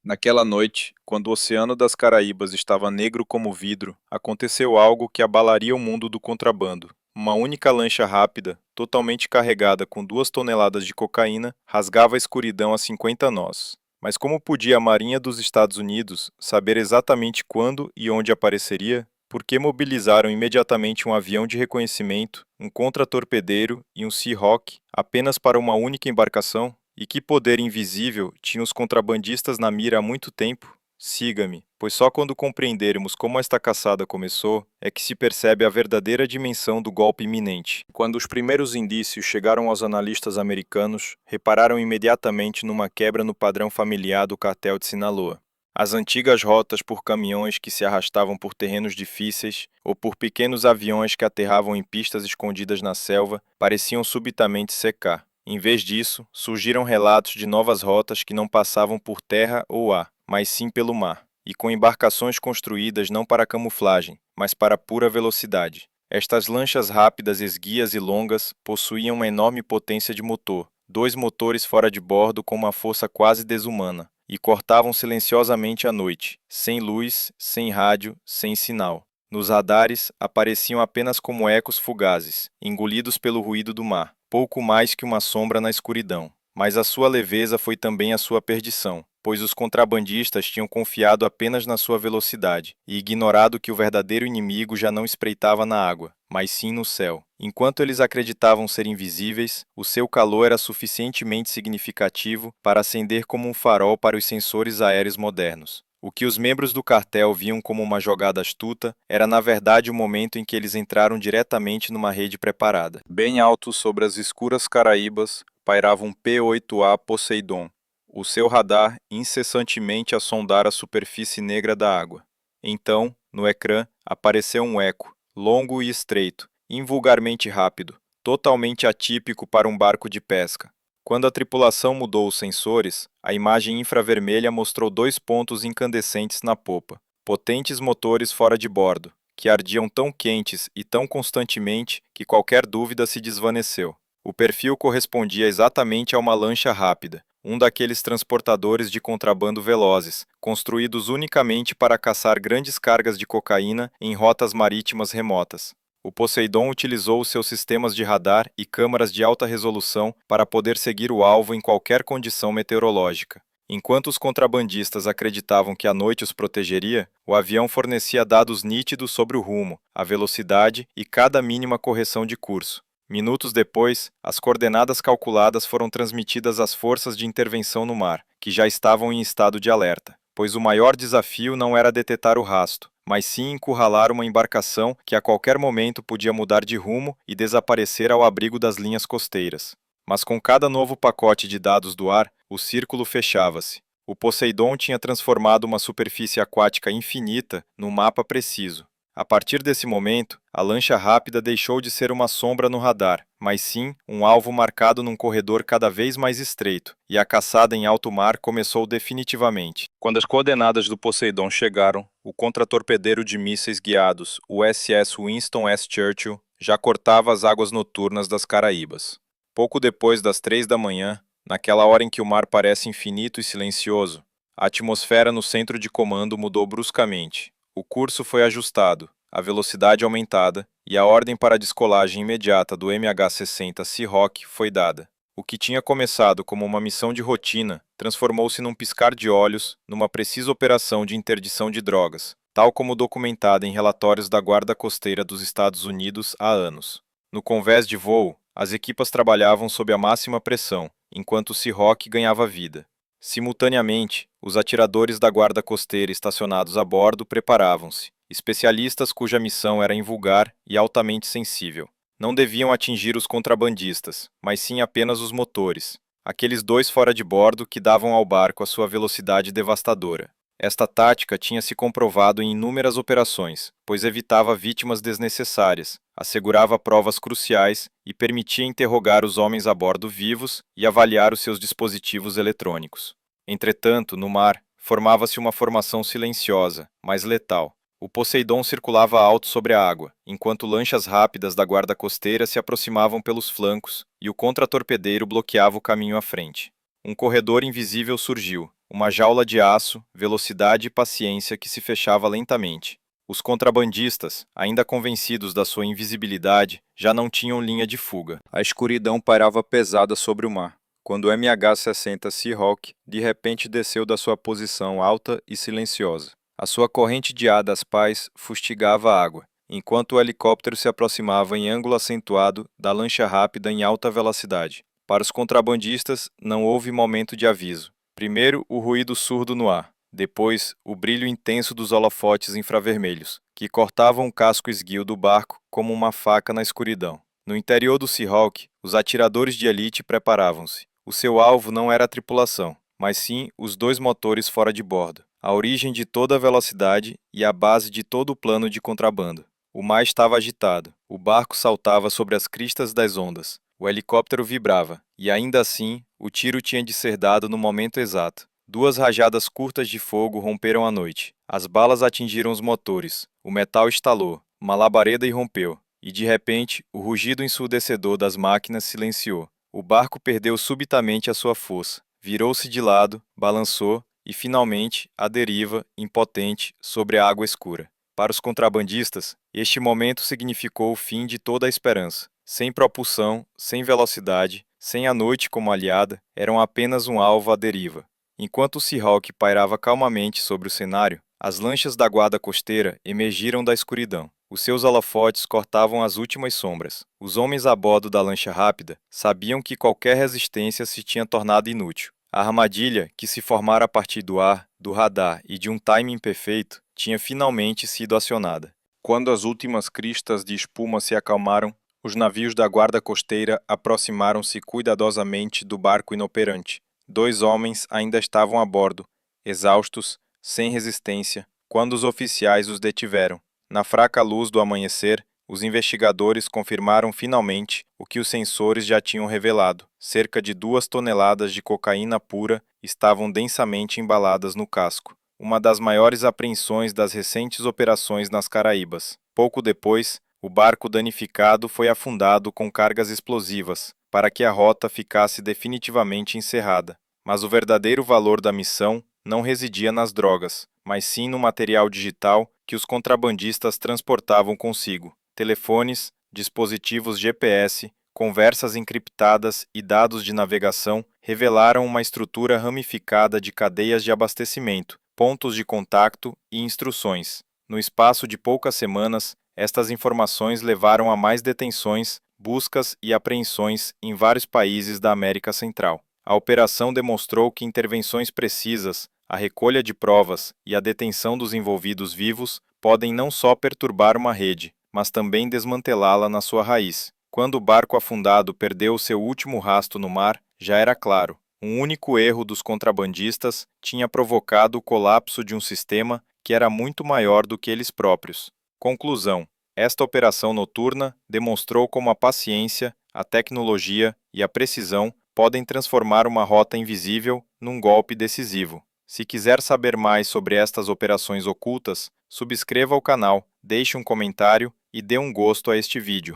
Naquela noite, quando o Oceano das Caraíbas estava negro como vidro, aconteceu algo que abalaria o mundo do contrabando. Uma única lancha rápida, totalmente carregada com 2 toneladas de cocaína, rasgava a escuridão a 50 nós. Mas como podia a Marinha dos Estados Unidos saber exatamente quando e onde apareceria? Por que mobilizaram imediatamente um avião de reconhecimento, um contratorpedeiro e um Seahawk apenas para uma única embarcação? E que poder invisível tinham os contrabandistas na mira há muito tempo? Siga-me, pois só quando compreendermos como esta caçada começou é que se percebe a verdadeira dimensão do golpe iminente. Quando os primeiros indícios chegaram aos analistas americanos, repararam imediatamente numa quebra no padrão familiar do cartel de Sinaloa. As antigas rotas por caminhões que se arrastavam por terrenos difíceis ou por pequenos aviões que aterravam em pistas escondidas na selva pareciam subitamente secar. Em vez disso, surgiram relatos de novas rotas que não passavam por terra ou ar, mas sim pelo mar, e com embarcações construídas não para camuflagem, mas para pura velocidade. Estas lanchas rápidas, esguias e longas possuíam uma enorme potência de motor, 2 motores fora de bordo com uma força quase desumana, e cortavam silenciosamente a noite, sem luz, sem rádio, sem sinal. Nos radares, apareciam apenas como ecos fugazes, engolidos pelo ruído do mar, pouco mais que uma sombra na escuridão. Mas a sua leveza foi também a sua perdição, pois os contrabandistas tinham confiado apenas na sua velocidade e ignorado que o verdadeiro inimigo já não espreitava na água, mas sim no céu. Enquanto eles acreditavam ser invisíveis, o seu calor era suficientemente significativo para acender como um farol para os sensores aéreos modernos. O que os membros do cartel viam como uma jogada astuta era na verdade o momento em que eles entraram diretamente numa rede preparada. Bem alto sobre as escuras Caraíbas, pairava um P-8A Poseidon, o seu radar incessantemente a sondar a superfície negra da água. Então, no ecrã, apareceu um eco, longo e estreito, invulgarmente rápido, totalmente atípico para um barco de pesca. Quando a tripulação mudou os sensores, a imagem infravermelha mostrou 2 pontos incandescentes na popa, potentes motores fora de bordo, que ardiam tão quentes e tão constantemente que qualquer dúvida se desvaneceu. O perfil correspondia exatamente a uma lancha rápida, um daqueles transportadores de contrabando velozes, construídos unicamente para caçar grandes cargas de cocaína em rotas marítimas remotas. O Poseidon utilizou seus sistemas de radar e câmaras de alta resolução para poder seguir o alvo em qualquer condição meteorológica. Enquanto os contrabandistas acreditavam que a noite os protegeria, o avião fornecia dados nítidos sobre o rumo, a velocidade e cada mínima correção de curso. Minutos depois, as coordenadas calculadas foram transmitidas às forças de intervenção no mar, que já estavam em estado de alerta, pois o maior desafio não era detetar o rastro, mas sim encurralar uma embarcação que a qualquer momento podia mudar de rumo e desaparecer ao abrigo das linhas costeiras. Mas com cada novo pacote de dados do ar, o círculo fechava-se. O Poseidon tinha transformado uma superfície aquática infinita num mapa preciso. A partir desse momento, a lancha rápida deixou de ser uma sombra no radar, mas sim um alvo marcado num corredor cada vez mais estreito, e a caçada em alto mar começou definitivamente. Quando as coordenadas do Poseidon chegaram, o contratorpedeiro de mísseis guiados, o SS Winston S. Churchill, já cortava as águas noturnas das Caraíbas. Pouco depois das 3 da manhã, naquela hora em que o mar parece infinito e silencioso, a atmosfera no centro de comando mudou bruscamente. O curso foi ajustado, a velocidade aumentada e a ordem para a descolagem imediata do MH-60 Seahawk foi dada. O que tinha começado como uma missão de rotina transformou-se num piscar de olhos numa precisa operação de interdição de drogas, tal como documentada em relatórios da Guarda Costeira dos Estados Unidos há anos. No convés de voo, as equipas trabalhavam sob a máxima pressão, enquanto o Seahawk ganhava vida. Simultaneamente, os atiradores da guarda costeira estacionados a bordo preparavam-se, especialistas cuja missão era invulgar e altamente sensível. Não deviam atingir os contrabandistas, mas sim apenas os motores, aqueles 2 fora de bordo que davam ao barco a sua velocidade devastadora. Esta tática tinha se comprovado em inúmeras operações, pois evitava vítimas desnecessárias, assegurava provas cruciais e permitia interrogar os homens a bordo vivos e avaliar os seus dispositivos eletrônicos. Entretanto, no mar, formava-se uma formação silenciosa, mas letal. O Poseidon circulava alto sobre a água, enquanto lanchas rápidas da guarda costeira se aproximavam pelos flancos e o contratorpedeiro bloqueava o caminho à frente. Um corredor invisível surgiu, uma jaula de aço, velocidade e paciência que se fechava lentamente. Os contrabandistas, ainda convencidos da sua invisibilidade, já não tinham linha de fuga. A escuridão pairava pesada sobre o mar, quando o MH-60 Seahawk de repente desceu da sua posição alta e silenciosa. A sua corrente de ar das pás fustigava a água, enquanto o helicóptero se aproximava em ângulo acentuado da lancha rápida em alta velocidade. Para os contrabandistas, não houve momento de aviso. Primeiro, o ruído surdo no ar. Depois, o brilho intenso dos holofotes infravermelhos, que cortavam o casco esguio do barco como uma faca na escuridão. No interior do Seahawk, os atiradores de elite preparavam-se. O seu alvo não era a tripulação, mas sim os dois motores fora de bordo, a origem de toda a velocidade e a base de todo o plano de contrabando. O mar estava agitado, o barco saltava sobre as cristas das ondas, o helicóptero vibrava, e ainda assim, o tiro tinha de ser dado no momento exato. Duas rajadas curtas de fogo romperam a noite. As balas atingiram os motores. O metal estalou, uma labareda irrompeu, e de repente, o rugido ensurdecedor das máquinas silenciou. O barco perdeu subitamente a sua força. Virou-se de lado, balançou e, finalmente, à deriva, impotente, sobre a água escura. Para os contrabandistas, este momento significou o fim de toda a esperança. Sem propulsão, sem velocidade, sem a noite como aliada, eram apenas um alvo à deriva. Enquanto o Seahawk pairava calmamente sobre o cenário, as lanchas da guarda costeira emergiram da escuridão. Os seus holofotes cortavam as últimas sombras. Os homens a bordo da lancha rápida sabiam que qualquer resistência se tinha tornado inútil. A armadilha, que se formara a partir do ar, do radar e de um timing perfeito, tinha finalmente sido acionada. Quando as últimas cristas de espuma se acalmaram, os navios da guarda costeira aproximaram-se cuidadosamente do barco inoperante. Dois homens ainda estavam a bordo, exaustos, sem resistência, quando os oficiais os detiveram. Na fraca luz do amanhecer, os investigadores confirmaram finalmente o que os sensores já tinham revelado. Cerca de 2 toneladas de cocaína pura estavam densamente embaladas no casco, uma das maiores apreensões das recentes operações nas Caraíbas. Pouco depois, o barco danificado foi afundado com cargas explosivas, para que a rota ficasse definitivamente encerrada. Mas o verdadeiro valor da missão não residia nas drogas, mas sim no material digital que os contrabandistas transportavam consigo. Telefones, dispositivos GPS, conversas encriptadas e dados de navegação revelaram uma estrutura ramificada de cadeias de abastecimento, pontos de contato e instruções. No espaço de poucas semanas, estas informações levaram a mais detenções, buscas e apreensões em vários países da América Central. A operação demonstrou que intervenções precisas, a recolha de provas e a detenção dos envolvidos vivos podem não só perturbar uma rede, mas também desmantelá-la na sua raiz. Quando o barco afundado perdeu o seu último rastro no mar, já era claro. Um único erro dos contrabandistas tinha provocado o colapso de um sistema que era muito maior do que eles próprios. Conclusão: esta operação noturna demonstrou como a paciência, a tecnologia e a precisão podem transformar uma rota invisível num golpe decisivo. Se quiser saber mais sobre estas operações ocultas, subscreva o canal, deixe um comentário e dê um gosto a este vídeo.